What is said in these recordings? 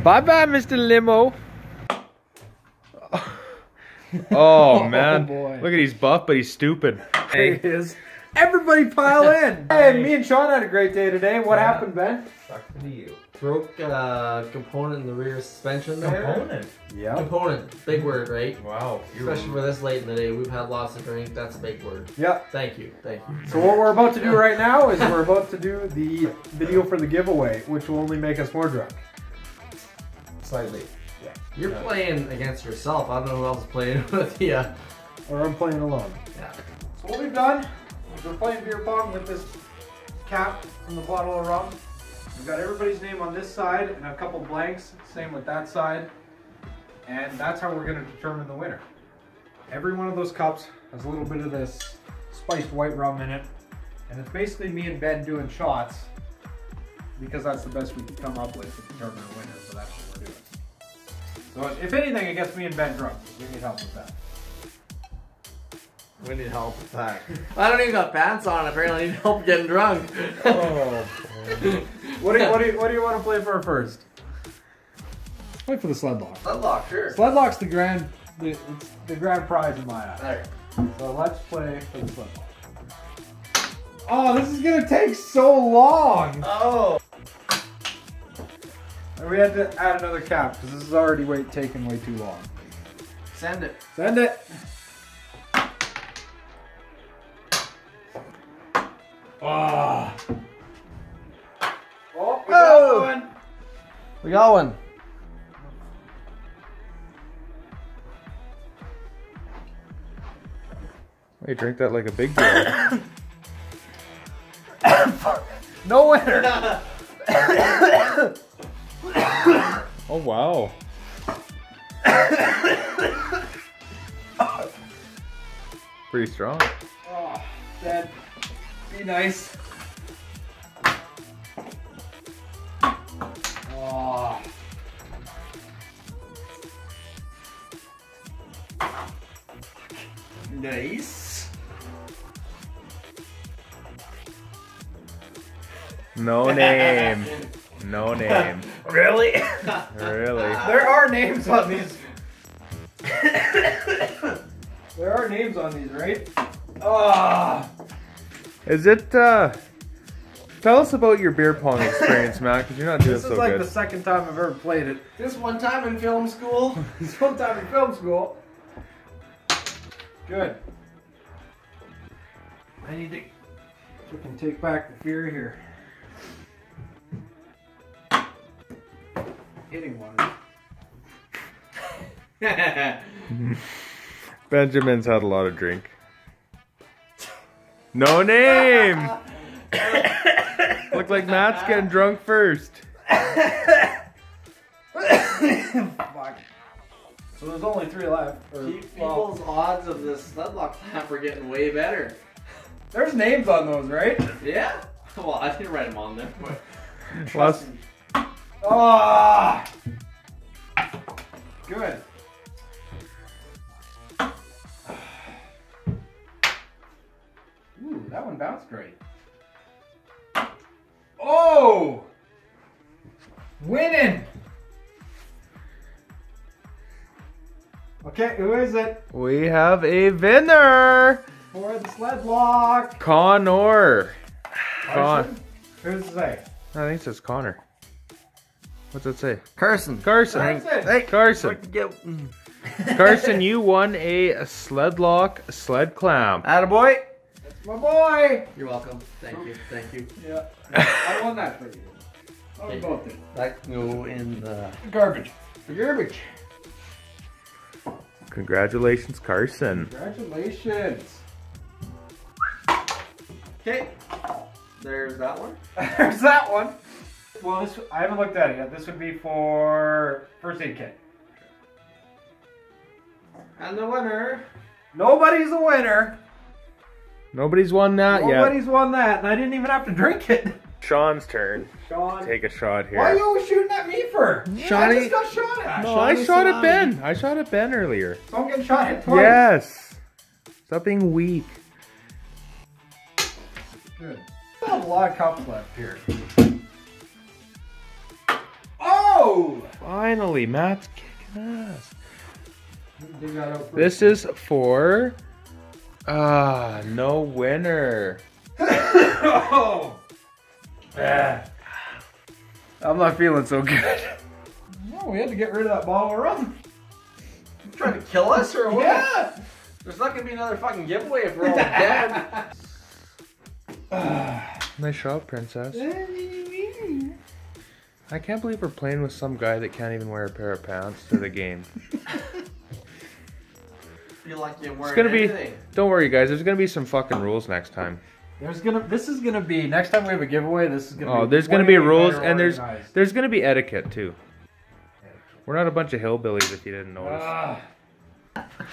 Bye-bye, Mr. Limo. Oh, man. Boy. Look at he's buff, but he's stupid. There he is. Everybody pile in. Hey, me and Sean had a great day today. What happened, Ben? Sucked to you. Broke component in the rear suspension there. Component? Yeah. Component. Big word, right? Wow. Especially for this late in the day. We've had lots of drink. That's a big word. Yep. Thank you. Thank you. So what we're about to do right now is we're about to do the video for the giveaway, which will only make us more drunk. Slightly. Yeah. You're playing against yourself. I don't know who else is playing with you. Or I'm playing alone. Yeah. So what we've done is we're playing beer pong with this cap from the bottle of rum. We've got everybody's name on this side and a couple blanks, same with that side. And that's how we're going to determine the winner. Every one of those cups has a little bit of this spiced white rum in it. And it's basically me and Ben doing shots because that's the best we can come up with to determine a winner, so that's what we're doing. So if anything, it gets me and Ben drunk. We need help with that. We need help with that. I don't even got pants on. Apparently, I need help getting drunk. Oh, what do you want to play for first? Let's play for the Sledlocxx. Sledlocxx, sure. Sledlocxx the grand prize in my eyes. There. So let's play for the Sledlocxx. Oh, this is gonna take so long. Oh. And we had to add another cap because this is already taking way too long. Send it. Send it. Oh. Oh, we got one. We got one. You drink that like a big girl. No winner. Oh, wow. Pretty strong. Oh, Dad, be nice. Oh. Nice. No name. No name. Really? Really? There are names on these. There are names on these, right? Ah. Is it, tell us about your beer pong experience, Matt, because you're not doing This so is like good. the second time I've ever played it. This one time in film school. This one time in film school. Good. I need to. We can take back the fear here. Hitting one. Benjamin's had a lot of drink. No name! Look like Matt's getting drunk first. Fuck. So there's only 3 left. Or, People's odds of this Sledlocxx lap are getting way better. there's names on those, right? Yeah. Well, I didn't write them on there. Last, Ah. Good. Ooh, that one bounced great. Oh! Winning! Okay, who is it? we have a winner! For the Sledlocxx. Connor. Carson? Who's it say? I think it says Connor. What's it say? Carson. Carson. Carson. Hey, Carson. Get... Carson, you won a Sledlocxx sled clamp. Attaboy. That's my boy! You're welcome. Thank you. Thank you. Yeah. I won that for you. I was both in. That can go in the Garbage. garbage. Congratulations, Carson. Congratulations. Okay. There's that one. There's that one. Well, this, I haven't looked at it yet. This would be for first aid kit. And the winner. Nobody's a winner. Nobody's won that yet. Nobody's won that, and I didn't even have to drink it. Sean's turn. Sean. Take a shot here. Why are you always shooting at me for? Shawnee- I just got shot at. No, I shot at Ben. I shot at Ben earlier. So I'm getting shot at twice. Yes. Stop being weak. Good. I have a lot of cups left here. Oh! Finally, Matt's kicking ass. Dig that out first. This is for no winner. Oh. I'm not feeling so good. No, we had to get rid of that bottle of rum. You trying to kill us or what? Yeah. There's not gonna be another fucking giveaway if we're all dead. Nice shot, princess. I can't believe we're playing with some guy that can't even wear a pair of pants to the game. Feel like you're It's wearing gonna be. anything. Don't worry, guys. There's gonna be some fucking rules next time. This is gonna be next time we have a giveaway. This is gonna. Oh, be there's gonna be way rules, better and organized. there's gonna be etiquette too. We're not a bunch of hillbillies, if you didn't notice.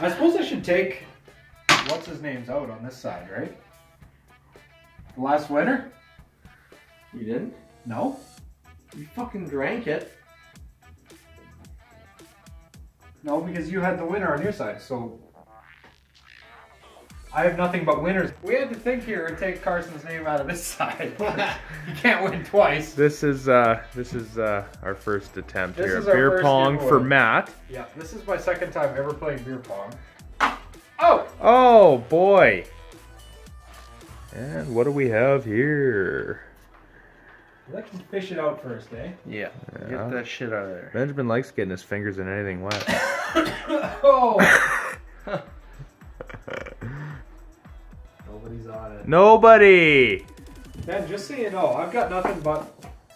I suppose I should take what's his name's out on this side, right? The last winner? You didn't? No. You fucking drank it. No, because you had the winner on your side, so I have nothing but winners. We had to think here and take Carson's name out of this side. You can't win twice. This is our first attempt This here is at our beer first pong giveaway. for Matt. Yeah, this is my second time ever playing beer pong. Oh! Oh boy! And what do we have here? Let's fish it out first, eh? Yeah. Yeah. Get that shit out of there. Benjamin likes getting his fingers in anything wet. Oh! Nobody's on it. Nobody! Ben, just so you know, I've got nothing but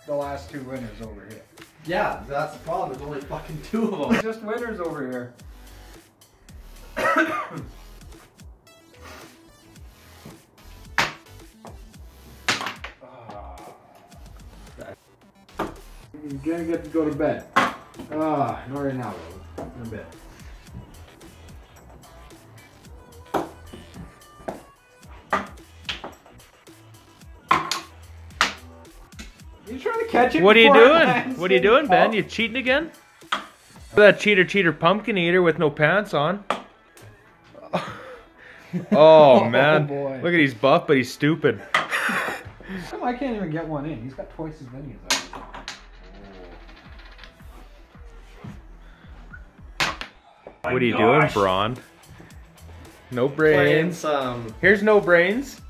the last two winners over here. Yeah, that's the problem. There's only fucking 2 of them. Just winners over here. You're gonna get to go to bed. Not right now, though. In a bit. You trying to catch it? What are you before it doing? lands What are you in? doing, Ben? Oh. You cheating again? That cheater pumpkin eater with no pants on. Oh man, boy. look at he's buff, but he's stupid. I can't even get one in. He's got twice as many as I What are you doing, Braun? No Playing brains. some. Here's no brains.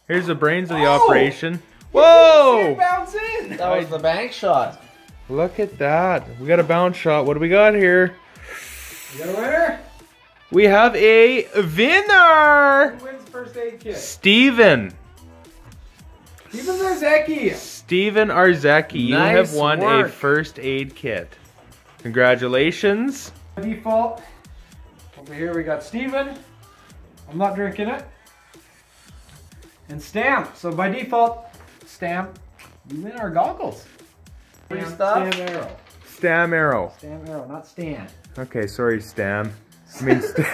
Here's the brains of the Oh! operation. Whoa! bounce in! That was the bank shot. Look at that. We got a bounce shot. What do we got here? You got a winner? We have a winner! Who wins first aid kit? Steven. Steven Zarzecki! Steven Zarzecki. You Nice have won a work. first aid kit. Congratulations. By default, over here we got Steven. I'm not drinking it. And Stam. So by default, Stam, you win our goggles. Free Stam stuff? Aaro. Stam Aaro. Stam Aaro, not Stan. Okay, sorry, Stam. I mean, Stam.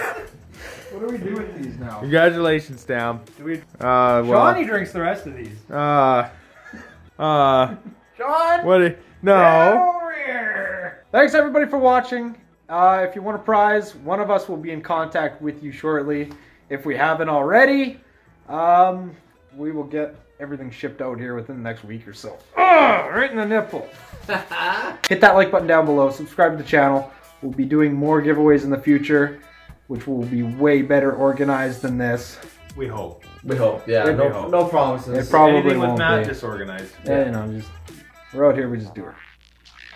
What do we do with these now? Congratulations, Stam. Do we? Well. Shawnee drinks the rest of these. Sean. Sean! Get No. over here! Thanks everybody for watching. If you want a prize, one of us will be in contact with you shortly. If we haven't already, we will get everything shipped out here within the next week or so. Right in the nipple. Hit that like button down below. Subscribe to the channel. We'll be doing more giveaways in the future, which will be way better organized than this. We hope. We hope. Yeah, We no, hope. no promises. It probably Anything with won't Matt be. disorganized. Yeah, you know, just we're out here. We just do it.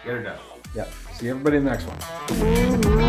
Get her done. Yeah. See everybody in the next one.